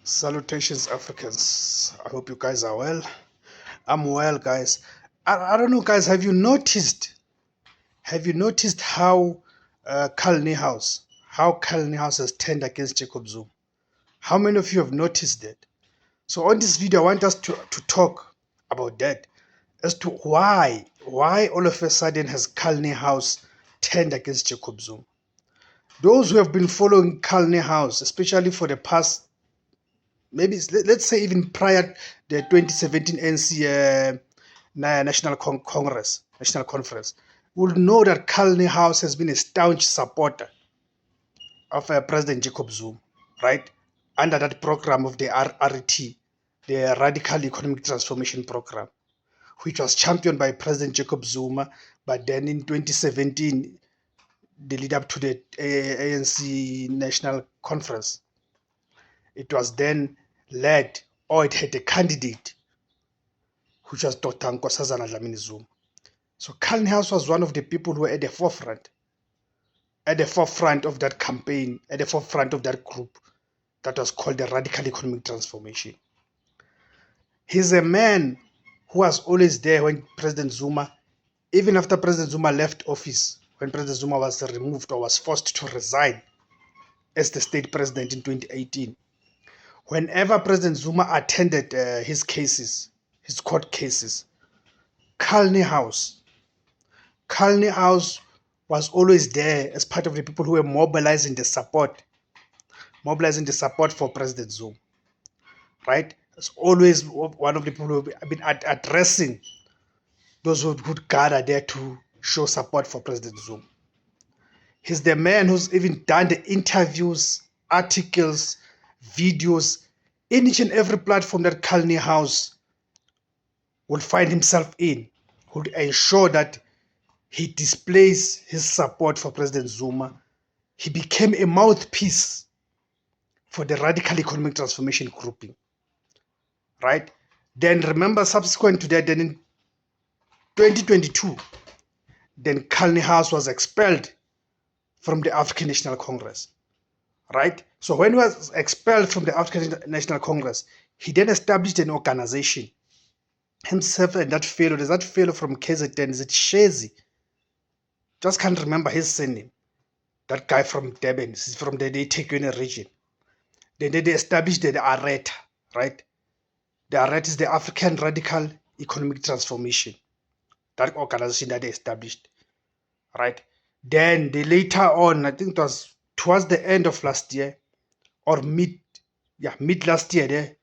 Salutations, Africans. I hope you guys are well. I'm well, guys. I don't know, guys. Have you noticed how Carl Niehaus has turned against Jacob Zuma? How many of you have noticed that? So on this video, I want us to talk about that as to why all of a sudden has Carl Niehaus turned against Jacob Zuma. Those who have been following Carl Niehaus, especially for the past maybe let's say even prior the 2017 NC National Conference, will know that Carl Neihaus has been a staunch supporter of President Jacob Zuma, right? Under that program of the RET, the Radical Economic Transformation Program, which was championed by President Jacob Zuma, but then in 2017, the lead up to the ANC National Conference, it was then led, or it had a candidate, which was Dr. Nkosazana Dlamini Zuma. So Carl Neihaus was one of the people who were at the forefront of that campaign, at the forefront of that group that was called the Radical Economic Transformation. He's a man who was always there when President Zuma, even after President Zuma left office, when President Zuma was removed or was forced to resign as the state president in 2018. Whenever President Zuma attended his court cases, Carl Neihaus was always there as part of the people who were mobilizing the support for President Zuma, right? It's always one of the people who have been addressing those who would gather there to show support for President Zuma. He's the man who's even done the interviews, articles, videos, in each and every platform that Carl Neihaus will find himself in, would ensure that he displays his support for President Zuma. He became a mouthpiece for the Radical Economic Transformation grouping, right? Then remember, subsequent to that, then in 2022, then Carl Neihaus was expelled from the African National Congress, right? So when he was expelled from the African National Congress, he then established an organization himself and that fellow. There's that fellow from KZN, is it Shezi? Just can't remember his surname. That guy from Durban, he's from the eThekwini region. Then they established the ARETA, right? The ARETA is the African Radical Economic Transformation, that organization that they established, right? Then they later on, I think it was towards the end of last year or mid last year there,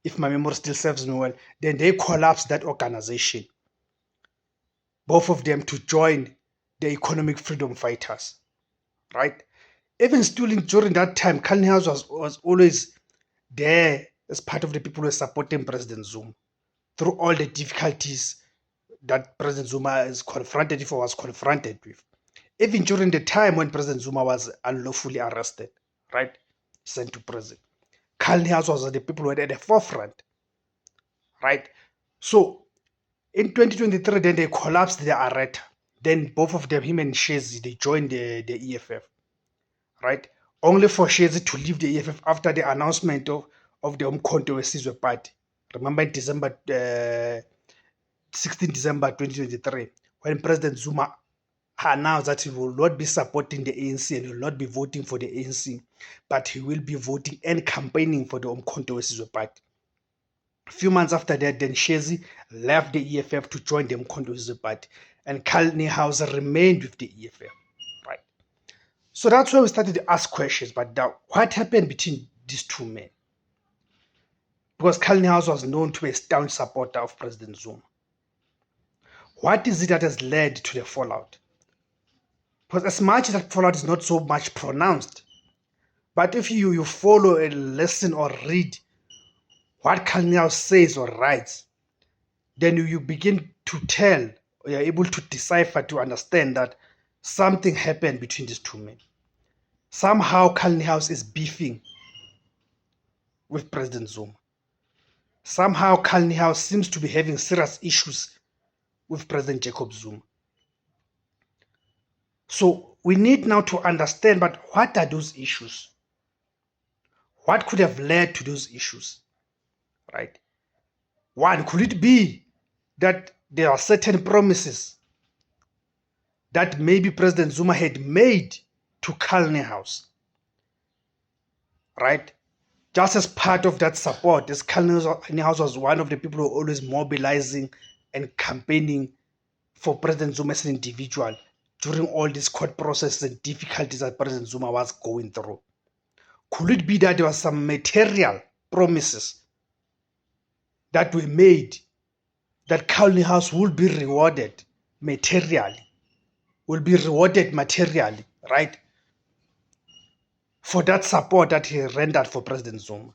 if my memory still serves me well, then they collapsed that organization, both of them to join the economic freedom fighters, right? Even still during that time, Carl Neihaus was always there as part of the people who were supporting President Zuma through all the difficulties that President Zuma was confronted with. Even during the time when President Zuma was unlawfully arrested, right? Sent to prison. Carl Neihaus was the people who were at the forefront, right? So in 2023, then they collapsed the ARETA. Then both of them, him and Shezi, they joined the EFF, right? Only for Shezi to leave the EFF after the announcement of the Umkhonto weSizwe Party. Remember in 16 December 2023, when President Zuma announced that he will not be supporting the ANC and will not be voting for the ANC, but he will be voting and campaigning for the Umkhonto weSizwe Party. A few months after that, then Shezi left the EFF to join the Umkhonto weSizwe Party, and Carl Neihaus remained with the EFF, right? So that's where we started to ask questions. But now, what happened between these two men? Because Carl Neihaus was known to be a staunch supporter of President Zuma. What is it that has led to the fallout? Because as much as that fallout is not so much pronounced, but if you follow a lesson or read what Carl Neihaus says or writes, then you begin to tell, or you're able to decipher, to understand that something happened between these two men. Somehow Carl Neihaus is beefing with President Zuma. Somehow Carl Neihaus seems to be having serious issues with President Jacob Zuma. So we need now to understand, but what are those issues? What could have led to those issues, right? One, could it be that there are certain promises that maybe President Zuma had made to Neihaus, right? Just as part of that support, as Niehaus was one of the people who were always mobilizing and campaigning for President Zuma as an individual during all these court processes and difficulties that President Zuma was going through. Could it be that there were some material promises that were made that Niehaus will be rewarded materially, right, for that support that he rendered for President Zuma?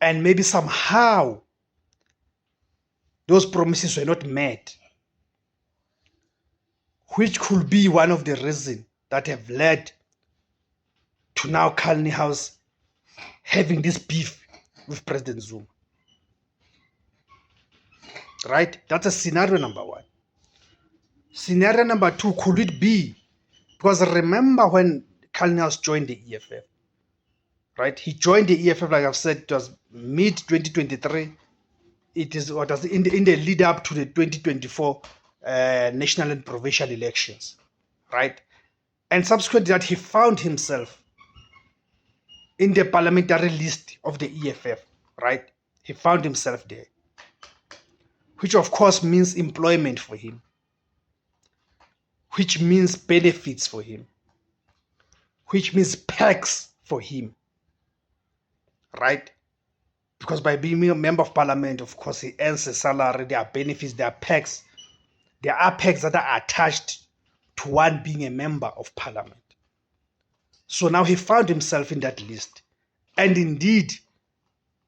And maybe somehow those promises were not met, which could be one of the reasons that have led to now Niehaus having this beef with President Zuma. Right? That's a scenario number one. Scenario number two, could it be? Because remember when Niehaus joined the EFF, right? He joined the EFF, like I've said, it was mid-2023. It is what was in the lead up to the 2024 national and provincial elections, right? And subsequent to that, he found himself in the parliamentary list of the EFF, right? He found himself there, which of course means employment for him, which means benefits for him, which means perks for him, right? Because by being a member of parliament, of course, he earns a salary, there are benefits, there are perks. There are perks that are attached to one being a member of parliament. So now he found himself in that list. And indeed,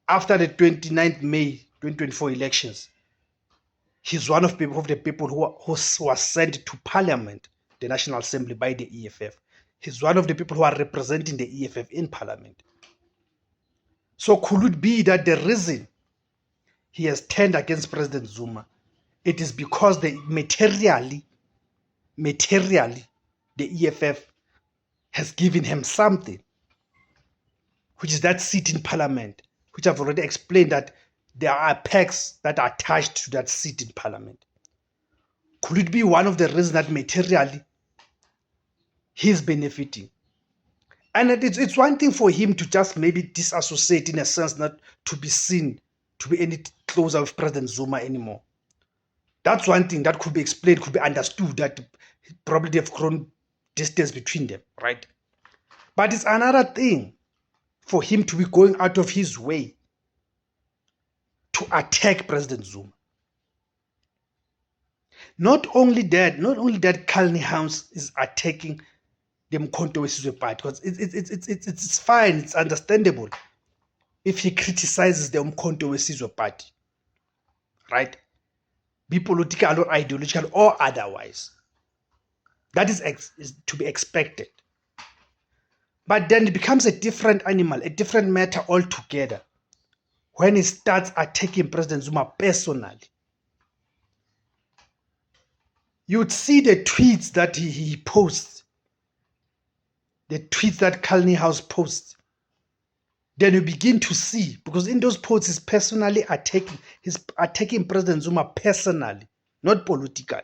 after the 29th May 2024 elections, he's one of the people who was sent to parliament, the National Assembly, by the EFF. He's one of the people who are representing the EFF in parliament. So could it be that the reason he has turned against President Zuma, it is because materially, the EFF has given him something, which is that seat in parliament, which I've already explained that there are perks that are attached to that seat in parliament. Could it be one of the reasons that materially he's benefiting? And it's one thing for him to just maybe disassociate, in a sense, not to be seen to be any closer with President Zuma anymore. That's one thing that could be explained, could be understood, that probably they've grown distance between them, right? But it's another thing for him to be going out of his way to attack President Zuma. Not only that, Niehaus is attacking the Mkhonto Wesizwe Party, because it's fine, it's understandable if he criticizes the Mkhonto Wesizwe Party, right? Be political or ideological or otherwise. That is to be expected. But then it becomes a different animal, a different matter altogether, when he starts attacking President Zuma personally. You would see the tweets that he posts, the tweets that Niehaus posts. Then you begin to see, because in those posts he's attacking President Zuma personally, not politically.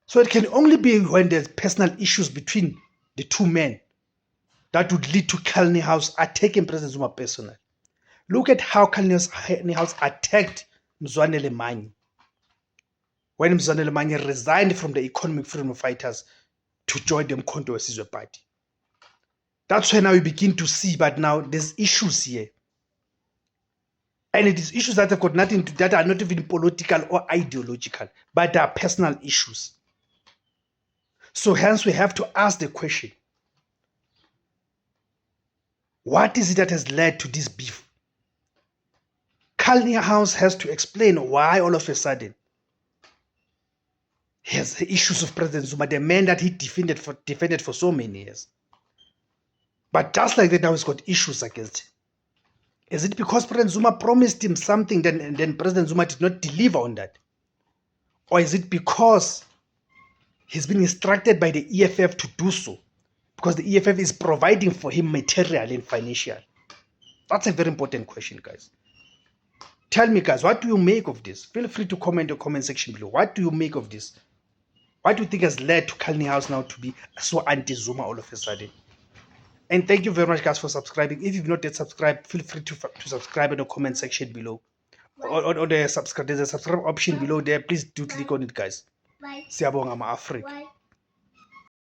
So it can only be when there's personal issues between the two men that would lead to Niehaus attacking President Zuma personally. Look at how Niehaus attacked Mzwanele Manyi when Mzwanele Manyi resigned from the Economic Freedom Fighters to join the Mkhonto Wesizwe Party. That's where now we begin to see, but now there's issues here. And it is issues that have got nothing to, that are not even political or ideological, but they are personal issues. So hence we have to ask the question, what is it that has led to this beef? Niehaus has to explain why all of a sudden he has the issues of President Zuma, the man that he defended for so many years. But just like that, now he's got issues against him. Is it because President Zuma promised him something and then President Zuma did not deliver on that? Or is it because he's been instructed by the EFF to do so? because the EFF is providing for him material and financial? That's a very important question, guys. Tell me, guys, what do you make of this? Feel free to comment in the comment section below. What do you make of this? What do you think has led to Neihaus now to be so anti-Zuma all of a sudden? And thank you very much, guys, for subscribing. If you've not yet subscribed, feel free to subscribe in the comment section below. Or there's a subscribe option below there. Please do click on it, guys. Siyabonga ma-Afrika.